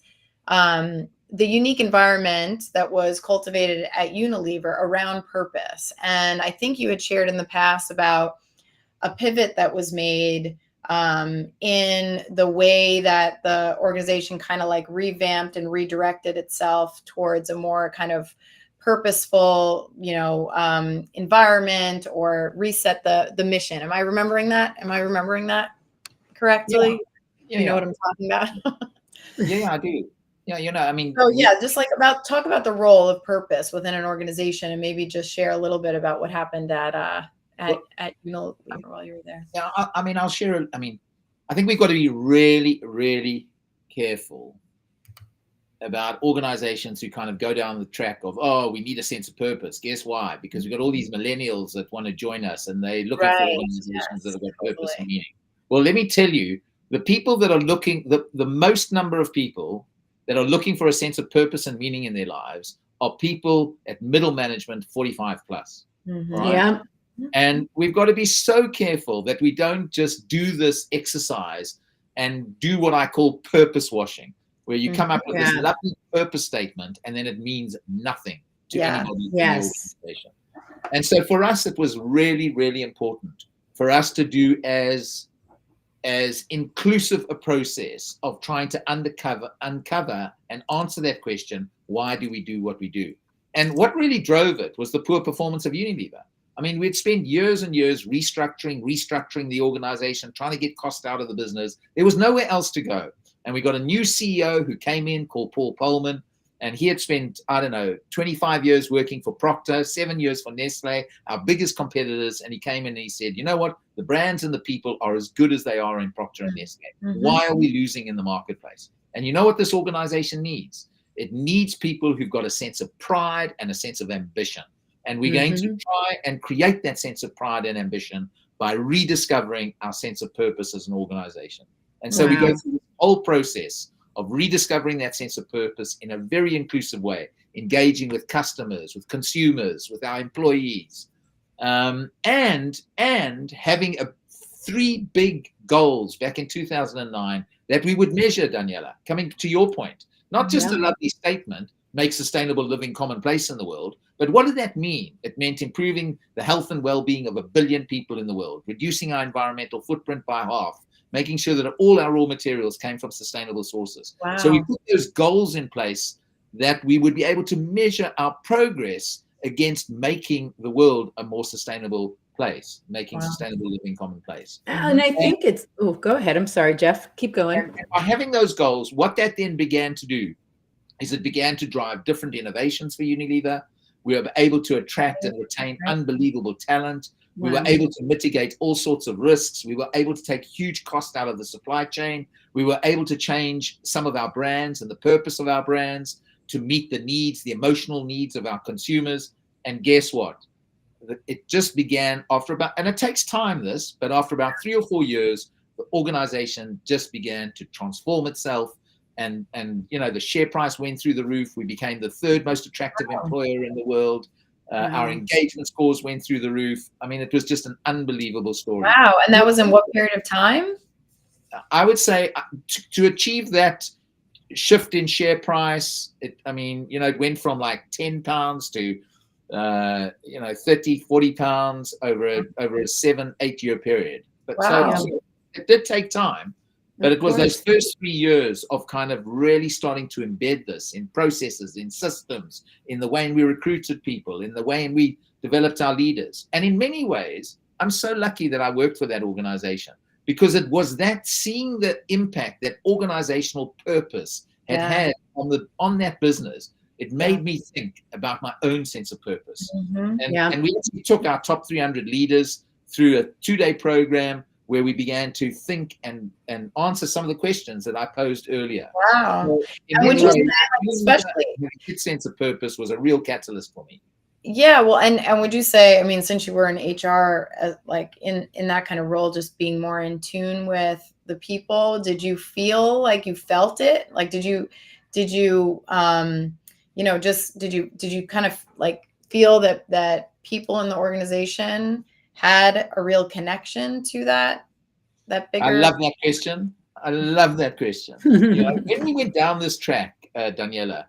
the unique environment that was cultivated at Unilever around purpose. And I think you had shared in the past about a pivot that was made in the way that the organization kind of like revamped and redirected itself towards a more kind of purposeful, you know, environment, or reset the mission. Am I remembering that? Correctly? Yeah, you know what I'm talking about? Yeah, I do. Yeah, you know, I mean. So yeah, just like talk about the role of purpose within an organization, and maybe just share a little bit about what happened at Unilever while you were there. Yeah, I mean, I'll share. I mean, I think we've got to be really, really careful about organizations who kind of go down the track of, oh, we need a sense of purpose. Guess why? Because we've got all these millennials that want to join us, and they're looking for organizations that have got purpose and meaning. Well, let me tell you, the people that are looking, the most number of people that are looking for a sense of purpose and meaning in their lives are people at middle management, 45 plus. Right? Yeah. And we've got to be so careful that we don't just do this exercise and do what I call purpose washing. where you come up with Yeah. this lovely purpose statement and then it means nothing to Yeah. anybody in the Yes. organization. And so for us, it was really, really important for us to do as inclusive a process of trying to uncover and answer that question, why do we do what we do? And what really drove it was the poor performance of Unilever. I mean, we'd spent years and years restructuring the organization, trying to get cost out of the business. There was nowhere else to go. And we got a new CEO who came in called Paul Polman. And he had spent, 25 years working for Procter, 7 years for Nestle, our biggest competitors. And he came in and he said, you know what? The brands and the people are as good as they are in Procter and Nestle. Mm-hmm. Why are we losing in the marketplace? And you know what this organization needs? It needs people who've got a sense of pride and a sense of ambition. And we're going to try and create that sense of pride and ambition by rediscovering our sense of purpose as an organization. And so we go through this whole process of rediscovering that sense of purpose in a very inclusive way, engaging with customers, with consumers, with our employees, and having 3 big goals back in 2009 that we would measure, Daniela, coming to your point, not just a lovely statement, make sustainable living commonplace in the world, but what did that mean? It meant improving the health and well-being of 1 billion people in the world, reducing our environmental footprint by half, making sure that all our raw materials came from sustainable sources. Wow. So we put those goals in place that we would be able to measure our progress against making the world a more sustainable place, making sustainable living commonplace. And I think it's, go ahead. I'm sorry, Geoff. Keep going. And by having those goals, what that then began to do is it began to drive different innovations for Unilever. We were able to attract and retain unbelievable talent. We were able to mitigate all sorts of risks. We were able to take huge cost out of the supply chain. We were able to change some of our brands and the purpose of our brands to meet the needs, the emotional needs of our consumers. And guess what? It just began after about, and it takes time this, but after about 3 or 4 years, the organization just began to transform itself. And the share price went through the roof. We became the 3rd most attractive employer in the world. Our engagement scores went through the roof. I mean, it was just an unbelievable story. Wow. And that was in what period of time? I would say to achieve that shift in share price, it went from like £10 to, 30, 40 pounds over a 7-8 year period. But so it did take time. But it was those first 3 years of kind of really starting to embed this in processes, in systems, in the way in we recruited people, in the way in we developed our leaders. And in many ways, I'm so lucky that I worked for that organization because it was that seeing the impact that organizational purpose had on that business. It made me think about my own sense of purpose. And we actually took our top 300 leaders through a 2-day program where we began to think and answer some of the questions that I posed earlier. Wow. So and would you say, especially that sense of purpose was a real catalyst for me. Yeah, well, and would you say, I mean, since you were in HR, like in that kind of role, just being more in tune with the people, did you feel like you felt it? Like, did you kind of like feel that people in the organization had a real connection to that bigger? I love that question. When we went down this track, Daniela,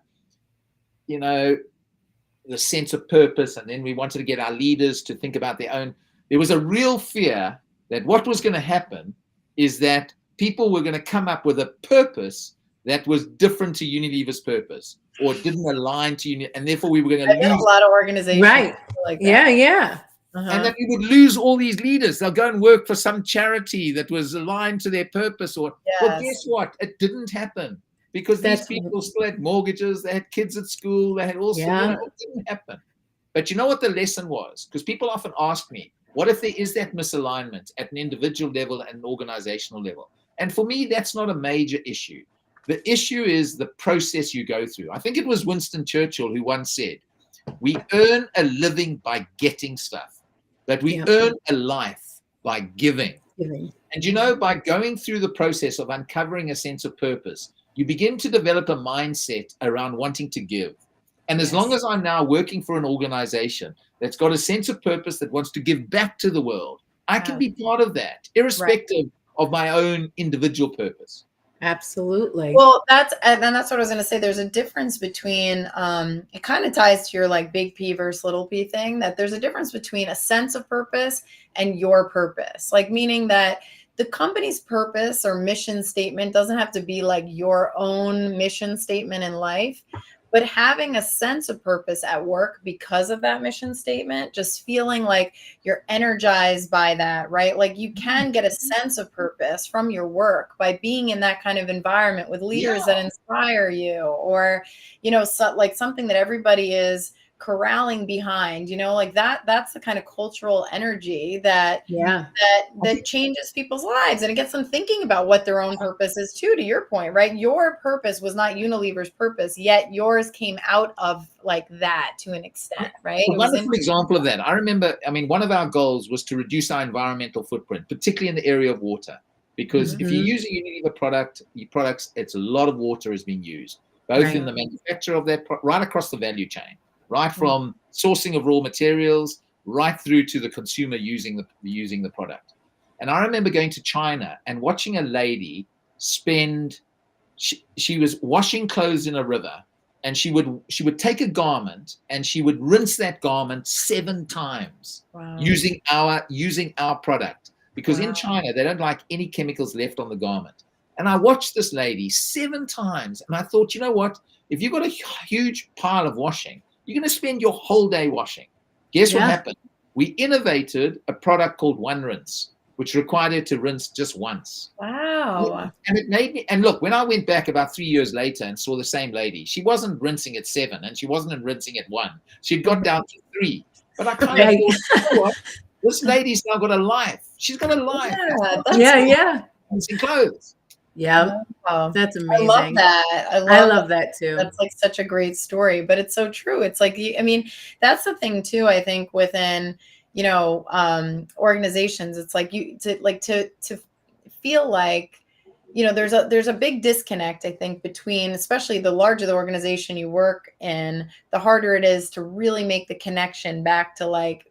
the sense of purpose, and then we wanted to get our leaders to think about their own, there was a real fear that what was going to happen is that people were going to come up with a purpose that was different to Unilever's purpose or didn't align to Unilever, and therefore we were going to lose a lot of organizations. Right. Like that. Yeah. And then we would lose all these leaders. They'll go and work for some charity that was aligned to their purpose. Well, guess what? It didn't happen because these people still had mortgages. They had kids at school. They had all sorts. It didn't happen. But you know what the lesson was? Because people often ask me, what if there is that misalignment at an individual level and an organizational level? And for me, that's not a major issue. The issue is the process you go through. I think it was Winston Churchill who once said, we earn a living by getting stuff. But we earn a life by giving. And by going through the process of uncovering a sense of purpose, you begin to develop a mindset around wanting to give. And as long as I'm now working for an organization that's got a sense of purpose that wants to give back to the world, I can be part of that, irrespective of my own individual purpose. Absolutely. Well, that's what I was going to say. There's a difference between it kind of ties to your like big P versus little p thing, that there's a difference between a sense of purpose and your purpose. Like, meaning that the company's purpose or mission statement doesn't have to be like your own mission statement in life, but having a sense of purpose at work because of that mission statement, just feeling like you're energized by that, right? Like, you can get a sense of purpose from your work by being in that kind of environment with leaders that inspire you, or, like something that everybody is corralling behind, like that's the kind of cultural energy that changes people's lives, and it gets them thinking about what their own purpose is too, to your point, right? Your purpose was not Unilever's purpose, yet yours came out of like that to an extent, right? A wonderful example of that. I remember, one of our goals was to reduce our environmental footprint, particularly in the area of water, because if you use a Unilever products, it's a lot of water is being used, both in the manufacture of that, right across the value chain. Right from sourcing of raw materials right through to the consumer using the product. And I remember going to China and watching a lady spend. She was washing clothes in a river, and she would take a garment and she would rinse that garment 7 times using our product, because in China they don't like any chemicals left on the garment. And I watched this lady 7 times, and I thought, you know what? If you've got a huge pile of washing, you're going to spend your whole day washing. Guess what happened? We innovated a product called One Rinse, which required her to rinse just once. Wow. And it made me, and look, when I went back about 3 years later and saw the same lady, she wasn't rinsing at 7 and she wasn't rinsing at 1. She'd got down to 3. But I kind of thought, you know what? This lady's now got a life. She's got a life. Rinsing clothes. Yeah, that's amazing. I love that. I love that too. That's like such a great story, but it's so true. It's like, that's the thing too, I think, within, organizations. It's like to feel like, there's a big disconnect, I think, between, especially the larger the organization you work in, the harder it is to really make the connection back to like,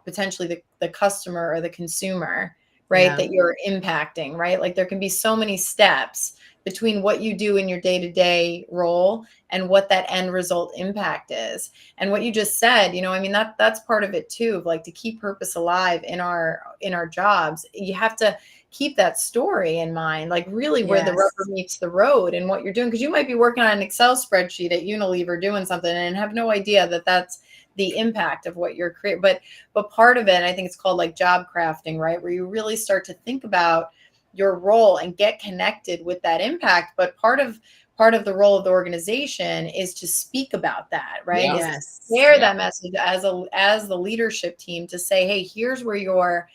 potentially the customer or the consumer, right? That you're impacting, right? Like, there can be so many steps between what you do in your day-to-day role and what that end result impact is. And what you just said, that's part of it too, of like, to keep purpose alive in our jobs, you have to keep that story in mind, like really where the rubber meets the road and what you're doing. Because you might be working on an Excel spreadsheet at Unilever doing something and have no idea that that's the impact of what you're creating. But part of it, I think it's called like job crafting, right? Where you really start to think about your role and get connected with that impact. But part of the role of the organization is to speak about that, right? Yes. Share that message as the leadership team, to say, hey, here's where your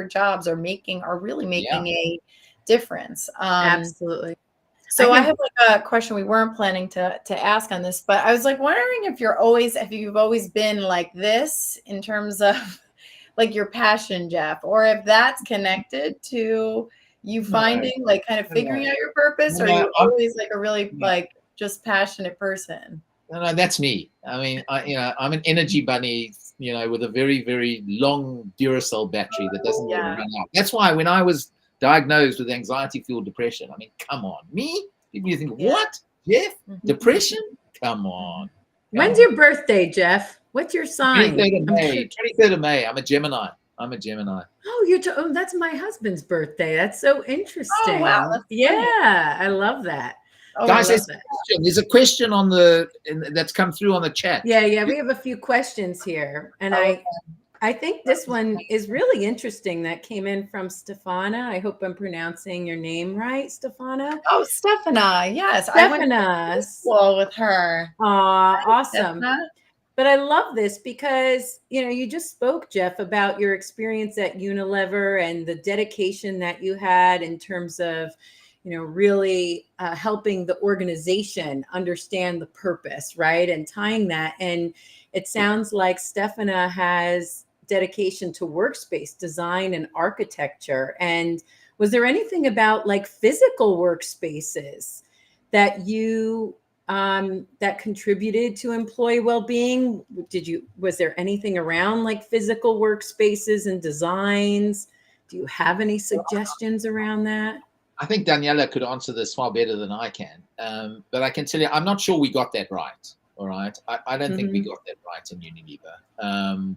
jobs are really making a difference. Absolutely. So I have like a question we weren't planning to ask on this, but I was like wondering if you've always been like this in terms of like your passion, Geoff, or if that's connected to you finding like kind of figuring out your purpose, or you're always like a really like just passionate person. No, that's me. I'm an energy bunny, with a very, very long Duracell battery that doesn't run out. That's why when I was diagnosed with anxiety-fueled depression, come on, me? People think, what? Geoff? Depression? Come on. When's your birthday, Geoff? What's your sign? 23rd of May. I'm a Gemini. Oh, that's my husband's birthday. That's so interesting. Oh, wow. I love that. Oh, guys, there's a question that's come through on the chat. Yeah, we have a few questions here, and I think this one is really interesting. That came in from Stefana. I hope I'm pronouncing your name right, Stefana. Oh, Stefana. Yes, Stefana. I went to school with her. Awesome. Stefana. But I love this because, you just spoke, Geoff, about your experience at Unilever and the dedication that you had in terms of, really helping the organization understand the purpose, right? And tying that. And it sounds like Stefana has dedication to workspace design and architecture. And was there anything about like physical workspaces that you that contributed to employee well-being? Was there anything around like physical workspaces and designs? Do you have any suggestions around that? I think Daniela could answer this far better than I can. But I can tell you, I'm not sure we got that right. All right. I don't think we got that right in Unilever.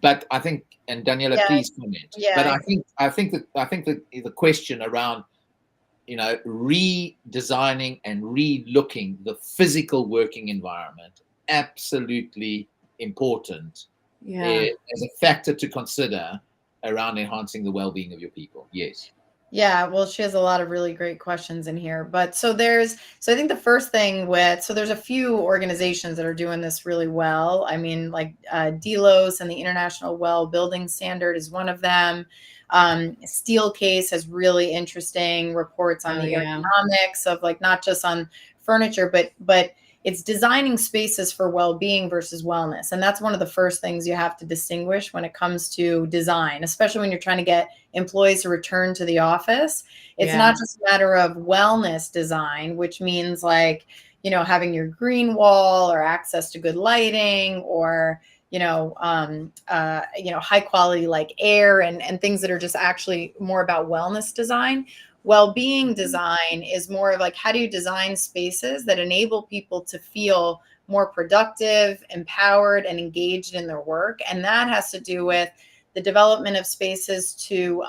But I think, and Daniela, Yeah, please comment. yeah. But I think that the question around, redesigning and re-looking the physical working environment, absolutely important as a factor to consider around enhancing the well-being of your people. Yes. Yeah, well, she has a lot of really great questions in here. But so I think the first thing there's a few organizations that are doing this really well. I mean, like Delos and the International Well Building Standard is one of them. Steelcase has really interesting reports on the ergonomics of like not just on furniture, but it's designing spaces for well-being versus wellness. And that's one of the first things you have to distinguish when it comes to design, especially when you're trying to get employees to return to the office. It's not just a matter of wellness design, which means like, having your green wall or access to good lighting or, high quality like air and things that are just actually more about wellness design. Well-being design is more of like, how do you design spaces that enable people to feel more productive, empowered, and engaged in their work? And that has to do with the development of spaces to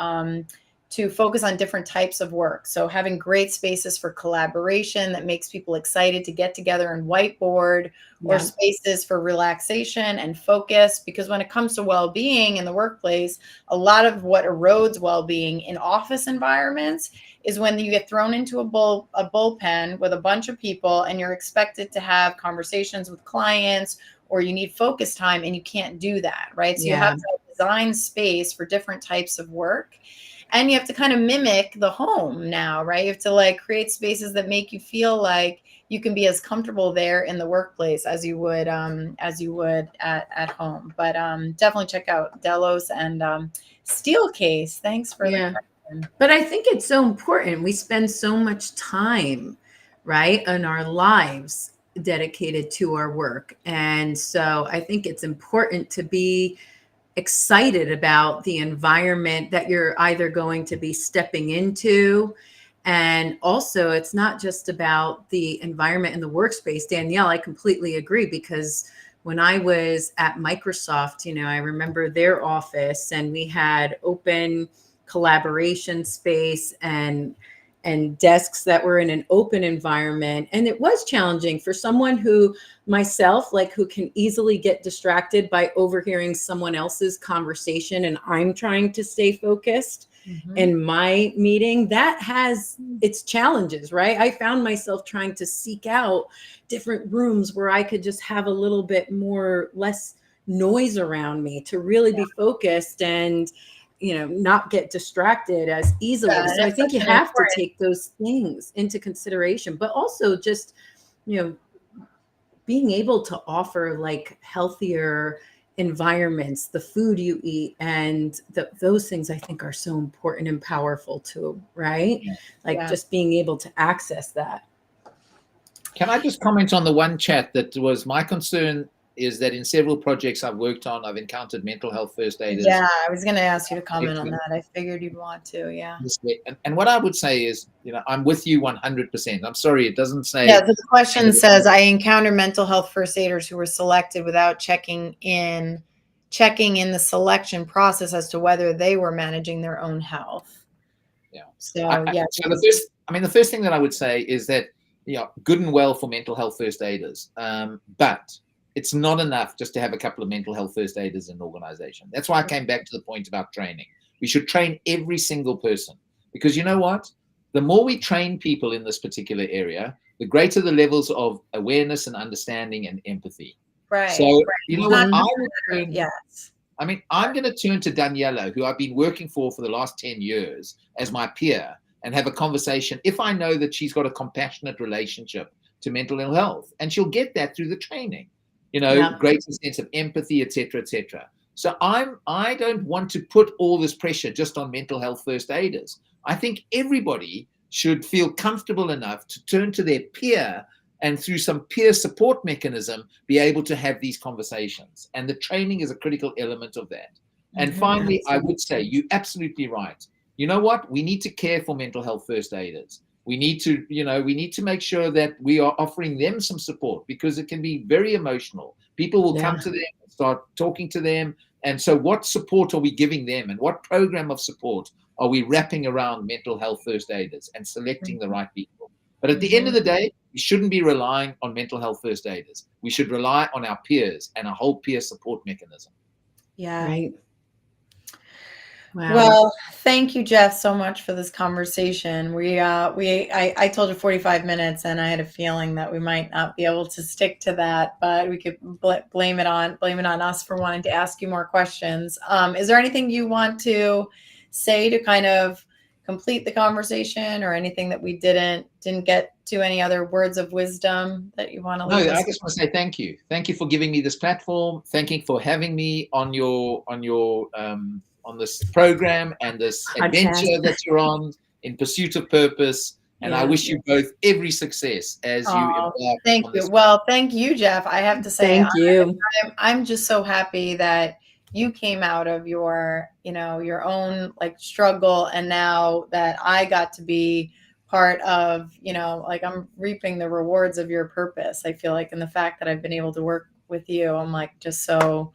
focus on different types of work. So having great spaces for collaboration that makes people excited to get together and whiteboard, or spaces for relaxation and focus. Because when it comes to well-being in the workplace, a lot of what erodes well-being in office environments is when you get thrown into a bullpen with a bunch of people and you're expected to have conversations with clients, or you need focus time and you can't do that, right? So you have to design space for different types of work. And you have to kind of mimic the home now, right? You have to like create spaces that make you feel like you can be as comfortable there in the workplace as you would at home. But definitely check out Delos and Steelcase. Thanks for the question. But I think it's so important. We spend so much time, right, in our lives dedicated to our work. And so I think it's important to be excited about the environment that you're either going to be stepping into. And also, it's not just about the environment in the workspace. Danielle, I completely agree, because when I was at Microsoft, I remember their office and we had open collaboration space and desks that were in an open environment. And it was challenging for someone who myself, like who can easily get distracted by overhearing someone else's conversation. And I'm trying to stay focused in my meeting. That has its challenges, right? I found myself trying to seek out different rooms where I could just have a little bit less noise around me to really be focused and not get distracted as easily. So I think you have to take those things into consideration, but also just, being able to offer like healthier environments, the food you eat, and those things I think are so important and powerful too, right? Just being able to access that. Can I just comment on the one chat that was my concern is that in several projects I've worked on, I've encountered mental health first aiders. Yeah, I was going to ask you to comment on that. I figured you'd want to, And what I would say is, I'm with you 100%. I'm sorry, it doesn't say. Yeah, the question says, I encounter mental health first aiders who were selected without checking in the selection process as to whether they were managing their own health. Yeah. So, So the first thing that I would say is that, good and well for mental health first aiders, but it's not enough just to have a couple of mental health first aiders in an organization. That's why I came back to the point about training. We should train every single person, because you know what? The more we train people in this particular area, the greater the levels of awareness and understanding and empathy. Right. So, you know what? I'm going to turn to Daniela, who I've been working for the last 10 years as my peer, and have a conversation if I know that she's got a compassionate relationship to mental ill health. And she'll get that through the training. Greater sense of empathy, et cetera, et cetera. So I don't want to put all this pressure just on mental health first aiders. I think everybody should feel comfortable enough to turn to their peer and through some peer support mechanism, be able to have these conversations. And the training is a critical element of that. And finally, I would say you're absolutely right. you know what? We need to care for mental health first aiders. We need to, we need to make sure that we are offering them some support, because it can be very emotional. People will come to them and start talking to them. And so what support are we giving them, and what program of support are we wrapping around mental health first aiders and selecting the right people? But at the end of the day, we shouldn't be relying on mental health first aiders. We should rely on our peers and a whole peer support mechanism. Yeah. Right. Wow. Well, thank you, Geoff, so much for this conversation. I told you 45 minutes, and I had a feeling that we might not be able to stick to that, but we could blame it on us for wanting to ask you more questions. Is there anything you want to say to kind of complete the conversation, or anything that we didn't get to? Any other words of wisdom that you want to leave us? I just want to say thank you. Thank you for giving me this platform. Thank you for having me on this program and this adventure that you're on in pursuit of purpose. And I wish you both every success as you embark. Thank you. Well, thank you, Geoff. I have to say, thank you. I'm just so happy that you came out of your, your own struggle, and now that I got to be part of, I'm reaping the rewards of your purpose. I feel like, and the fact that I've been able to work with you, I'm just so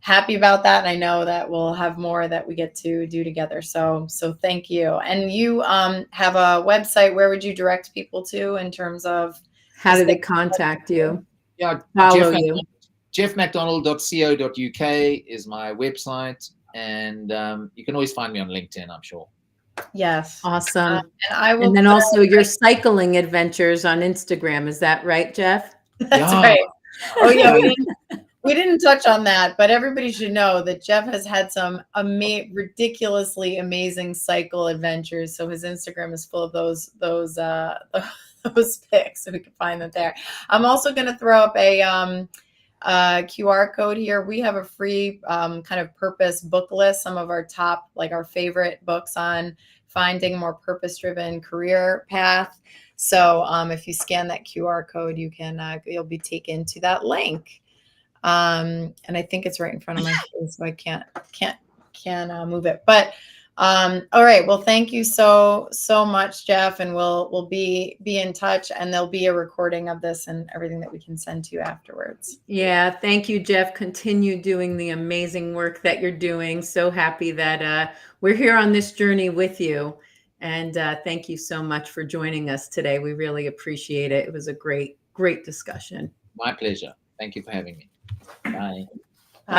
happy about that. And I know that we'll have more that we get to do together. So thank you. And you have a website. Where would you direct people to in terms of how do they contact you? Yeah, follow you. geoffmcdonald.co.uk is my website, and you can always find me on LinkedIn, I'm sure. Yes. Awesome. And I will. And then also your cycling adventures on Instagram. Is that right, Geoff? That's right. Oh yeah. We didn't touch on that, but everybody should know that Geoff has had some ridiculously amazing cycle adventures. So his Instagram is full of those pics, so we can find them there. I'm also going to throw up a QR code here. We have a free kind of purpose book list, some of our top, our favorite books on finding a more purpose-driven career path. So if you scan that QR code, you'll be taken to that link. And I think it's right in front of my face, so I can't move it. But all right. Well, thank you so much, Geoff, and we'll be in touch, and there'll be a recording of this and everything that we can send to you afterwards. Yeah, thank you, Geoff. Continue doing the amazing work that you're doing. So happy that we're here on this journey with you. And thank you so much for joining us today. We really appreciate it. It was a great discussion. My pleasure. Thank you for having me. Bye.